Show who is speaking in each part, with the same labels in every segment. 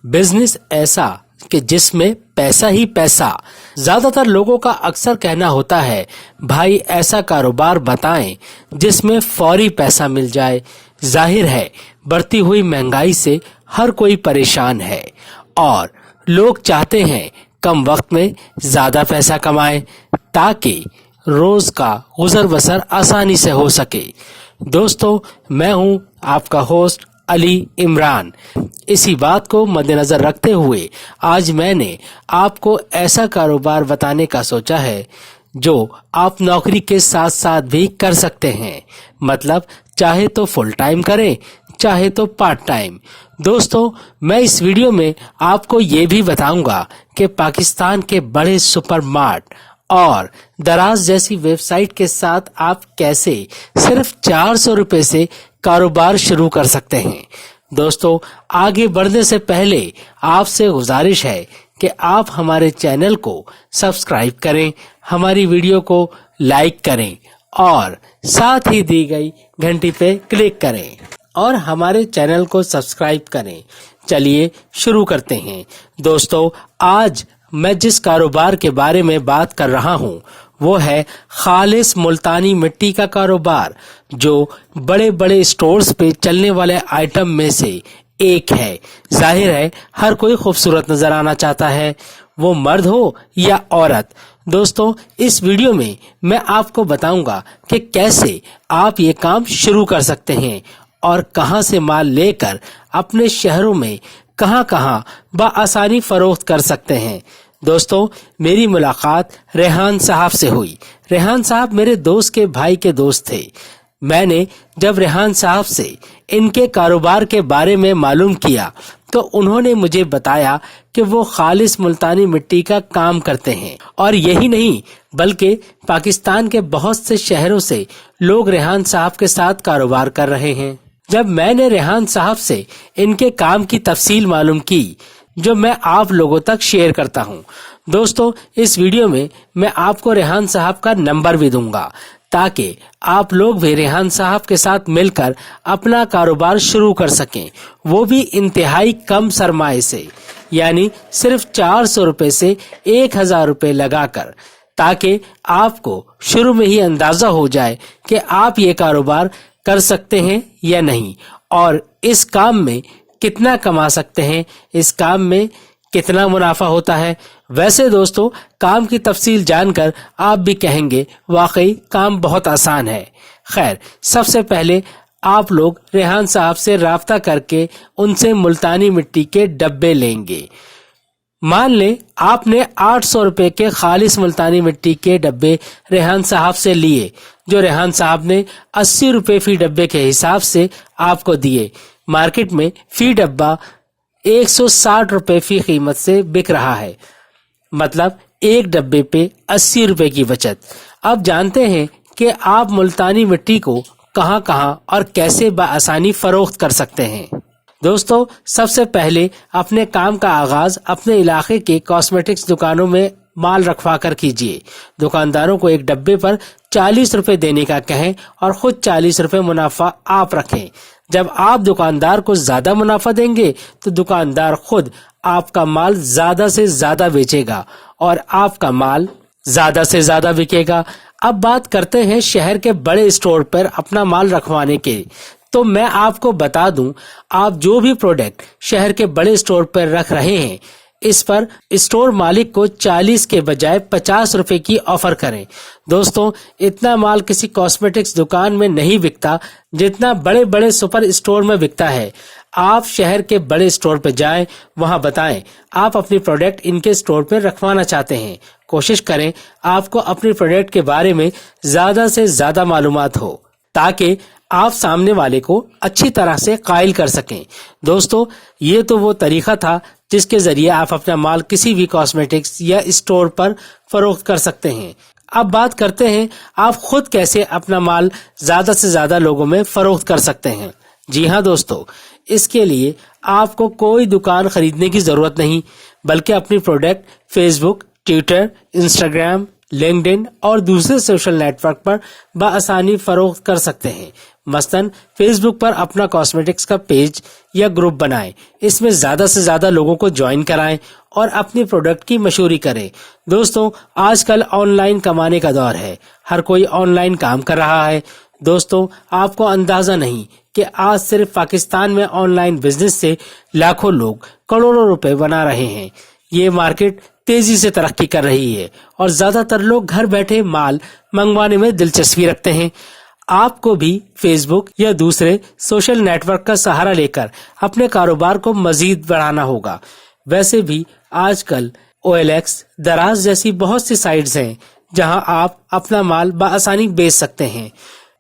Speaker 1: Business ऐसा कि जिसमें पैसा ही पैसा। ज्यादातर लोगों का अक्सर कहना होता है, भाई ऐसा कारोबार बताएं जिसमें फौरी पैसा मिल जाए। जाहिर है बढ़ती हुई महंगाई से हर कोई परेशान है और लोग चाहते हैं कम वक्त में ज्यादा पैसा कमाएं ताकि रोज का गुजर बसर आसानी से हो सके। दोस्तों, मैं हूं आपका होस्ट अली इमरान। इसी बात को मद्देनजर रखते हुए आज मैंने आपको ऐसा कारोबार बताने का सोचा है जो आप नौकरी के साथ साथ भी कर सकते हैं। मतलब चाहे तो फुल टाइम करें, चाहे तो पार्ट टाइम। दोस्तों, मैं इस वीडियो में आपको ये भी बताऊंगा कि पाकिस्तान के बड़े सुपरमार्ट और दराज जैसी वेबसाइट के साथ आप कैसे सिर्फ 400 रुपए से कारोबार शुरू कर सकते हैं। दोस्तों, आगे बढ़ने से पहले आपसे गुजारिश है कि आप हमारे चैनल को सब्सक्राइब करें, हमारी वीडियो को लाइक करें और साथ ही दी गई घंटी पे क्लिक करें और हमारे चैनल को सब्सक्राइब करें। चलिए शुरू करते हैं। दोस्तों, आज मैं जिस कारोबार के बारे में बात कर रहा हूँ वो है खालिस मुल्तानी मिट्टी का कारोबार, जो बड़े बड़े स्टोर्स पे चलने वाले आइटम में से एक है। जाहिर है हर कोई खूबसूरत नजर आना चाहता है, वो मर्द हो या औरत। दोस्तों, इस वीडियो में मैं आपको बताऊंगा कि कैसे आप ये काम शुरू कर सकते हैं और कहां से माल लेकर अपने शहरों में कहां बआसानी फरोख्त कर सकते हैं। दोस्तों, मेरी मुलाकात रेहान साहब से हुई। रेहान साहब मेरे दोस्त के भाई के दोस्त थे। मैंने जब रेहान साहब से इनके कारोबार के बारे में मालूम किया तो उन्होंने मुझे बताया कि वो खालिस मुल्तानी मिट्टी का काम करते हैं और यही नहीं बल्कि पाकिस्तान के बहुत से शहरों से लोग रेहान साहब के साथ कारोबार कर रहे हैं। जब मैंने रेहान साहब से इनके काम की तफसील मालूम की, जो मैं आप लोगों तक शेयर करता हूं। दोस्तों, इस वीडियो में मैं आपको रेहान साहब का नंबर भी दूंगा ताकि आप लोग भी रेहान साहब के साथ मिलकर अपना कारोबार शुरू कर सकें, वो भी इंतहाई कम सरमाए से, यानी सिर्फ 400 रुपए से 1000 रुपए लगाकर, ताकि आपको शुरू में ही अंदाजा हो जाए कि आप ये कारोबार कर सकते हैं या नहीं और इस काम में कितना कमा सकते हैं, इस काम में कितना मुनाफा होता है। वैसे दोस्तों, काम की तफसील जानकर आप भी कहेंगे वाकई काम बहुत आसान है। खैर, सबसे पहले आप लोग रेहान साहब से राब्ता करके उनसे मुल्तानी मिट्टी के डब्बे लेंगे। मान लें आपने 800 रुपए के खालिस मुल्तानी मिट्टी के डब्बे रेहान साहब से लिए, जो रेहान साहब ने 80 रुपए फी डब्बे के हिसाब से आपको दिए। मार्केट में फी डब्बा 160 रुपए फी कीमत से बिक रहा है, मतलब एक डब्बे पे 80 रुपए की बचत। अब जानते हैं कि आप मुल्तानी मिट्टी को कहां और कैसे बआसानी फरोख्त कर सकते हैं। दोस्तों, सबसे पहले अपने काम का आगाज अपने इलाके के कॉस्मेटिक्स दुकानों में माल रखवा कर कीजिए। दुकानदारों को एक डब्बे पर 40 रुपए देने का कहें और खुद 40 रुपए मुनाफा आप रखें। जब आप दुकानदार को ज्यादा मुनाफा देंगे तो दुकानदार खुद आपका माल ज्यादा से ज्यादा बेचेगा और आपका माल ज्यादा से ज्यादा बिकेगा। अब बात करते हैं शहर के बड़े स्टोर पर अपना माल रखवाने के। तो मैं आपको बता दूं, आप जो भी प्रोडक्ट शहर के बड़े स्टोर पर रख रहे हैं, इस पर स्टोर मालिक को 40 के बजाय 50 रुपए की ऑफर करें। दोस्तों, इतना माल किसी कॉस्मेटिक्स दुकान में नहीं बिकता जितना बड़े बड़े सुपर स्टोर में बिकता है। आप शहर के बड़े स्टोर पर जाएं, वहां बताएं आप अपनी प्रोडक्ट इनके स्टोर पर रखवाना चाहते हैं। कोशिश करें आपको अपनी प्रोडक्ट के बारे में ज्यादा से ज्यादा मालूमात हो ताकि आप सामने वाले को अच्छी तरह से कायल कर सकें। दोस्तों, ये तो वो तरीका था जिसके जरिए आप अपना माल किसी भी कॉस्मेटिक्स या स्टोर पर फरोख्त कर सकते हैं। अब बात करते हैं आप खुद कैसे अपना माल ज्यादा से ज्यादा लोगों में फरोख्त कर सकते हैं। जी हाँ दोस्तों, इसके लिए आपको कोई दुकान खरीदने की जरूरत नहीं, बल्कि अपनी product Facebook, Twitter, Instagram, LinkedIn और दूसरे सोशल नेटवर्क पर बआसानी फरोख्त कर सकते हैं। मसलन फेसबुक पर अपना कॉस्मेटिक्स का पेज या ग्रुप बनाएं, इसमें ज्यादा से ज्यादा लोगों को ज्वाइन कराएं और अपनी प्रोडक्ट की मशहूरी करें। दोस्तों, आजकल ऑनलाइन कमाने का दौर है, हर कोई ऑनलाइन काम कर रहा है। दोस्तों, आपको अंदाजा नहीं कि आज सिर्फ पाकिस्तान में ऑनलाइन बिजनेस से लाखों लोग करोड़ों रुपए बना रहे हैं। ये मार्केट तेजी से तरक्की कर रही है और ज्यादातर लोग घर बैठे माल मंगवाने में दिलचस्पी रखते हैं। आपको भी फेसबुक या दूसरे सोशल नेटवर्क का सहारा लेकर अपने कारोबार को मजीद बढ़ाना होगा। वैसे भी आजकल OLX, दराज जैसी बहुत सी साइट्स हैं जहां आप अपना माल बआसानी बेच सकते हैं।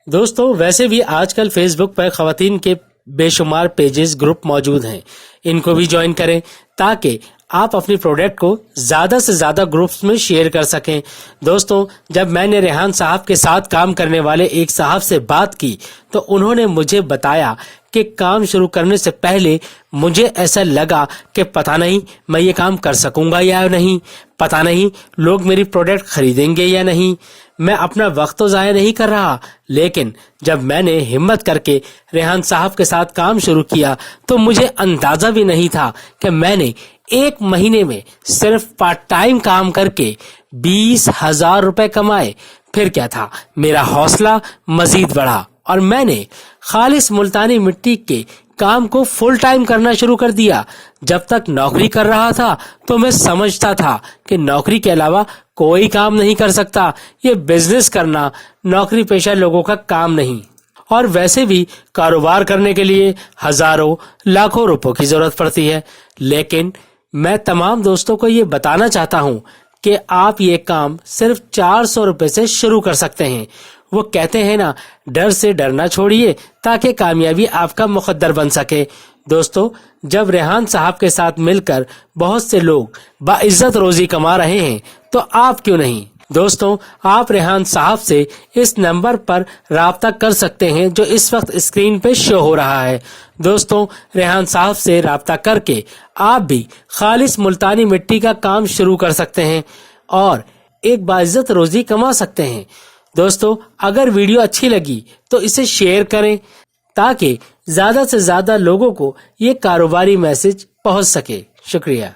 Speaker 1: दोस्तों, वैसे भी आजकल फेसबुक पर खवातीन के बेशुमार पेजेस, ग्रुप मौजूद हैं। इनको भी ज्वाइन करें ताकि आप अपनी प्रोडक्ट को ज्यादा से ज्यादा ग्रुप्स में शेयर कर सकें। दोस्तों, जब मैंने रेहान साहब के साथ काम करने वाले एक साहब से बात की तो उन्होंने मुझे बताया कि काम शुरू करने से पहले मुझे ऐसा लगा कि पता नहीं मैं ये काम कर सकूंगा या नहीं, पता नहीं लोग मेरी प्रोडक्ट खरीदेंगे या नहीं, मैं अपना वक्त तो जाया नहीं कर रहा। लेकिन जब मैंने हिम्मत करके रेहान साहब के साथ काम शुरू किया तो मुझे अंदाजा भी नहीं था कि मैंने एक महीने में सिर्फ पार्ट टाइम काम करके 20,000 रुपए कमाए। फिर क्या था, मेरा हौसला मजीद बढ़ा और मैंने खालिस मुल्तानी मिट्टी के काम को फुल टाइम करना शुरू कर दिया। जब तक नौकरी कर रहा था तो मैं समझता था कि नौकरी के अलावा कोई काम नहीं कर सकता। ये बिजनेस करना नौकरी पेशा लोगों का काम नहीं, और वैसे भी कारोबार करने के लिए हजारों लाखों रुपयों की जरूरत पड़ती है। लेकिन मैं तमाम दोस्तों को ये बताना चाहता हूँ कि आप ये काम सिर्फ 400 रुपए से शुरू कर सकते हैं। वो कहते हैं ना, डर से डरना छोड़िए ताकि कामयाबी आपका मुकद्दर बन सके। दोस्तों, जब रेहान साहब के साथ मिलकर बहुत से लोग बाइज्जत रोजी कमा रहे हैं तो आप क्यों नहीं। दोस्तों, आप रेहान साहब से इस नंबर पर राब्ता कर सकते हैं जो इस वक्त स्क्रीन पे शो हो रहा है। दोस्तों, रेहान साहब से राब्ता करके आप भी खालिस मुल्तानी मिट्टी का काम शुरू कर सकते हैं और एक बाइज्जत रोजी कमा सकते हैं। दोस्तों, अगर वीडियो अच्छी लगी तो इसे शेयर करें ताकि ज्यादा से ज्यादा लोगों को ये कारोबारी मैसेज पहुंच सके। शुक्रिया।